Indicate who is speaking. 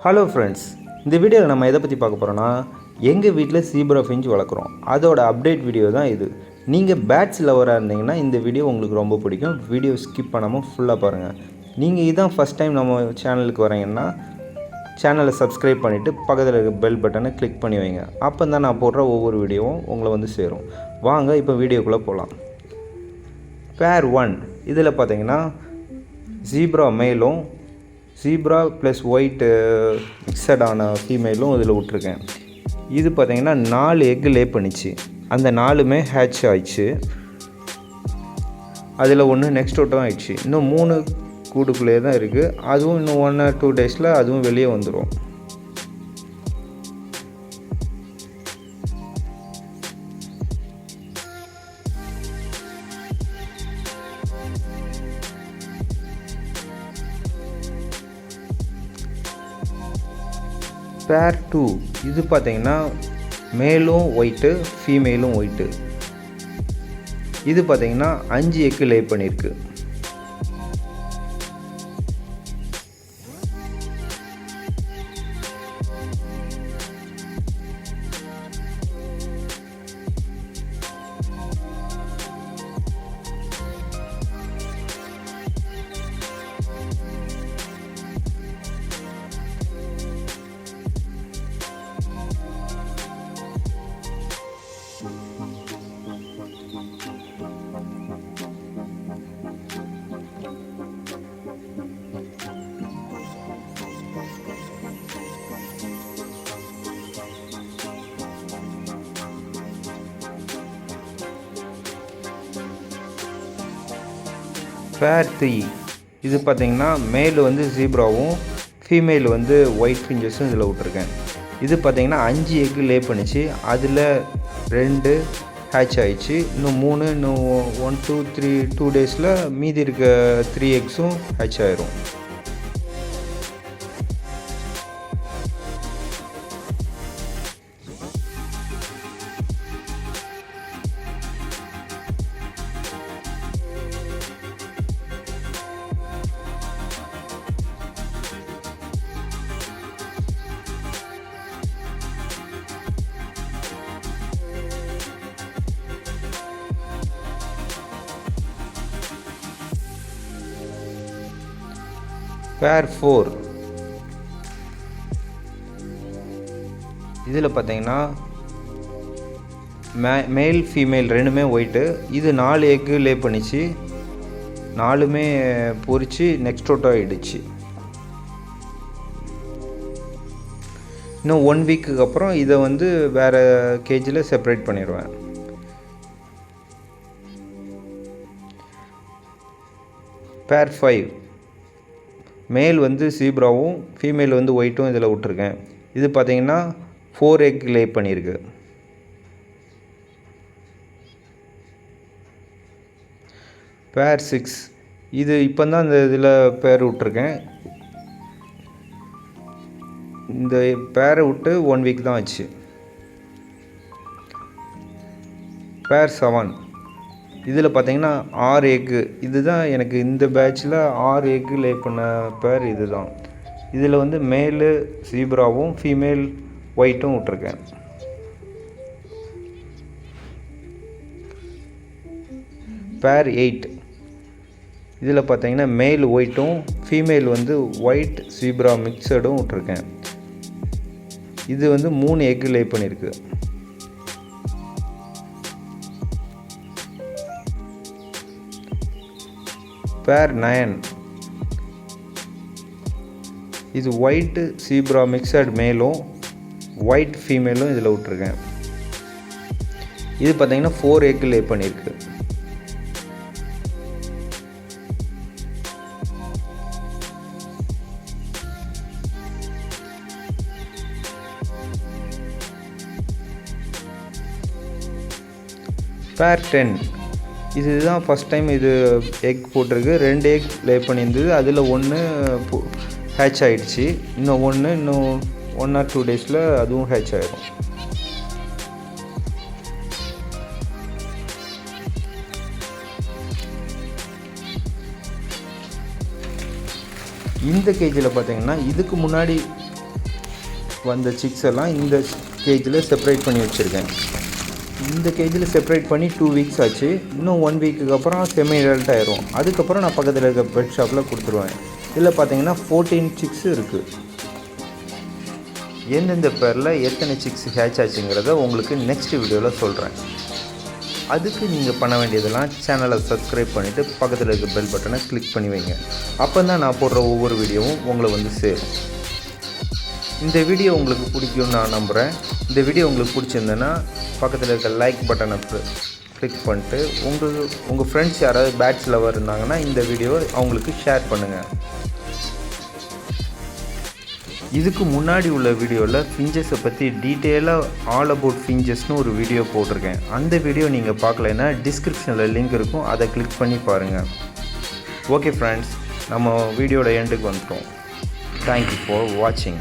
Speaker 1: Hello friends, இந்த வீடியோவில் நம்ம எதை பற்றி பார்க்க போகிறோன்னா, எங்கள் வீட்டில் சீப்ரா ஃபின்ச் வளர்க்குறோம். அதோட அப்டேட் வீடியோ தான் இது. நீங்கள் பேட்ஸ் லவராக இருந்தீங்கன்னா இந்த வீடியோ உங்களுக்கு ரொம்ப பிடிக்கும். வீடியோ ஸ்கிப் பண்ணாமல் ஃபுல்லாக பாருங்கள். நீங்கள் இதான் ஃபஸ்ட் டைம் நம்ம சேனலுக்கு வரீங்கன்னா சேனலை சப்ஸ்கிரைப் பண்ணிவிட்டு பக்கத்தில் இருக்க பெல் பட்டனை கிளிக் பண்ணி வைங்க. அப்போ தான் நான் போடுற ஒவ்வொரு வீடியோவும் உங்களை வந்து சேரும். வாங்க இப்போ வீடியோக்குள்ளே போகலாம். பேர் 1 இதில் பார்த்தீங்கன்னா ஜீப்ரா மேலும் ஜீப்ரா ப்ளஸ் ஒயிட்டு மிக்சடான ஃபீமேலும் இதில் விட்ருக்கேன். இது பார்த்திங்கன்னா 4 எக்கு லே பண்ணிச்சு. அந்த 4மே ஹேட்ச் ஆயிடுச்சு. அதில் ஒன்று நெக்ஸ்ட் அவுட்டும் ஆயிடுச்சு. இன்னும் 3 கூடுக்குள்ளே தான் இருக்குது. அதுவும் இன்னும் 1 or 2 டேஸில் அதுவும் வெளியே வந்துடும். பேர் 2 இது பார்த்தீங்கன்னா மேலும் ஒயிட்டு ஃபீமேலும் ஒயிட்டு. இது பார்த்தீங்கன்னா 5 எக்கு லே பண்ணியிருக்கு. பேர் 3 இது பார்த்திங்கன்னா மேல் வந்து ஜீப்ராவும் ஃபீமேல் வந்து ஒயிட் ஃபின்ச்சஸும் இதில் விட்ருக்கேன். இது பார்த்திங்கன்னா 5 எக்கு லே பண்ணிச்சு. அதில் 2 ஹேட்ச் ஆயிடுச்சு. இன்னும் 3 இன்னும் 1 2 3 2 டேஸில் மீதி இருக்க 3 எக்ஸும் ஹேட்ச் ஆயிரும். பேர் 4 இதில் பார்த்தீங்கன்னா மேல் ஃபீமேல் 2மே ஒயிட்டு. இது 4 எக்கு லே பண்ணிச்சு. 4மே பொரிச்சு நெக்ஸ்ட் அவுட் ஆகிடுச்சு. இன்னும் 1 வீக்குக்கு அப்புறம் இதை வந்து வேறு கேஜில் செப்பரேட் பண்ணிடுவேன். பேர் 5 மேல் வந்து ஜீப்ராவும் ஃபீமேல் வந்து ஒயிட்டும் இதில் விட்ருக்கேன். இது பார்த்திங்கன்னா 4 எக் லே பண்ணியிருக்கு. பேர் 6 இது இப்போ தான் இந்த இதில் பேர் விட்ருக்கேன். இந்த பேரை விட்டு 1 வீக் தான் ஆச்சு. பேர் 7 இதில் பார்த்தீங்கன்னா 6 எக்கு. இதுதான் எனக்கு இந்த பேட்சில் 6 எக்கு லே பண்ண பேர் இது தான். இதில் வந்து மேலு ஜீப்ராவும் ஃபீமேல் ஒயிட்டும் விட்ருக்கேன். பேர் 8 இதில் பார்த்தீங்கன்னா மேல் ஒயிட்டும் ஃபீமேல் வந்து ஒயிட் ஜீப்ரா மிக்சடும் விட்ருக்கேன். இது வந்து 3 எக்கு லே பண்ணியிருக்கு. பேர் 9 இது ஒயிட்டு ஜீப்ரா மிக்சட் மேலும் ஒயிட் ஃபீமேலும் இதில் விட்ருக்கேன். இது பார்த்தீங்கன்னா 4 எக்கு லே பண்ணியிருக்கு. பேர் 10 இதுதான் ஃபஸ்ட் டைம் இது எக் போட்டிருக்கு. 2 எக் லே பண்ணியிருந்தது. அதில் 1 ஹேட்ச் ஆகிடுச்சு. இன்னும் 1 or 2 டேஸில் அதுவும் ஹேட்ச் ஆகிடும். இந்த கேஜில் பார்த்தீங்கன்னா இதுக்கு முன்னாடி வந்த சிக்ஸ் எல்லாம் இந்த கேஜில் செப்பரேட் பண்ணி வச்சுருக்கேன். இந்த கேஜில் செப்பரேட் பண்ணி 2 வீக்ஸ் ஆச்சு. இன்னும் 1 வீக்குக்கு அப்புறம் செமி அடல்ட் ஆயிரும். அதுக்கப்புறம் நான் பக்கத்தில் இருக்க பெட் ஷாப்பில் கொடுத்துருவேன். இதில் பார்த்தீங்கன்னா 14 சிக்ஸ் இருக்குது. எந்தெந்த பேரில் எத்தனை சிக்ஸ் ஹேட்ச் ஆச்சுங்கிறத உங்களுக்கு நெக்ஸ்ட் வீடியோவில் சொல்கிறேன். அதுக்கு நீங்கள் பண்ண வேண்டியதெல்லாம் சேனலை சப்ஸ்கிரைப் பண்ணிவிட்டு பக்கத்தில் இருக்க பெல் பட்டனை கிளிக் பண்ணி வைங்க. அப்போ தான் நான் போடுற ஒவ்வொரு வீடியோவும் உங்களை வந்து சேரும். இந்த வீடியோ உங்களுக்கு பிடிக்கும்னு நான் நம்புகிறேன். இந்த வீடியோ உங்களுக்கு பிடிச்சிருந்தேன்னா பக்கத்தில் இருக்க லைக் பட்டனை கிளிக் பண்ணிட்டு உங்கள் ஃப்ரெண்ட்ஸ் யாராவது பேட்ஸ் லவர் இருந்தாங்கன்னா இந்த வீடியோவை அவங்களுக்கு ஷேர் பண்ணுங்கள். இதுக்கு முன்னாடி உள்ள வீடியோவில் ஃபிஞ்சஸை பற்றி டீட்டெயிலாக ஆல் அபவுட் ஃபிஞ்சஸ்னு ஒரு வீடியோ போட்டிருக்கேன். அந்த வீடியோ நீங்கள் பார்க்கலைன்னா டிஸ்கிரிப்ஷனில் லிங்க் இருக்கும், அதை கிளிக் பண்ணி பாருங்கள். ஓகே ஃப்ரெண்ட்ஸ், நம்ம வீடியோட எண்டுக்கு வந்துட்டோம். தேங்க்யூ ஃபார் வாட்சிங்.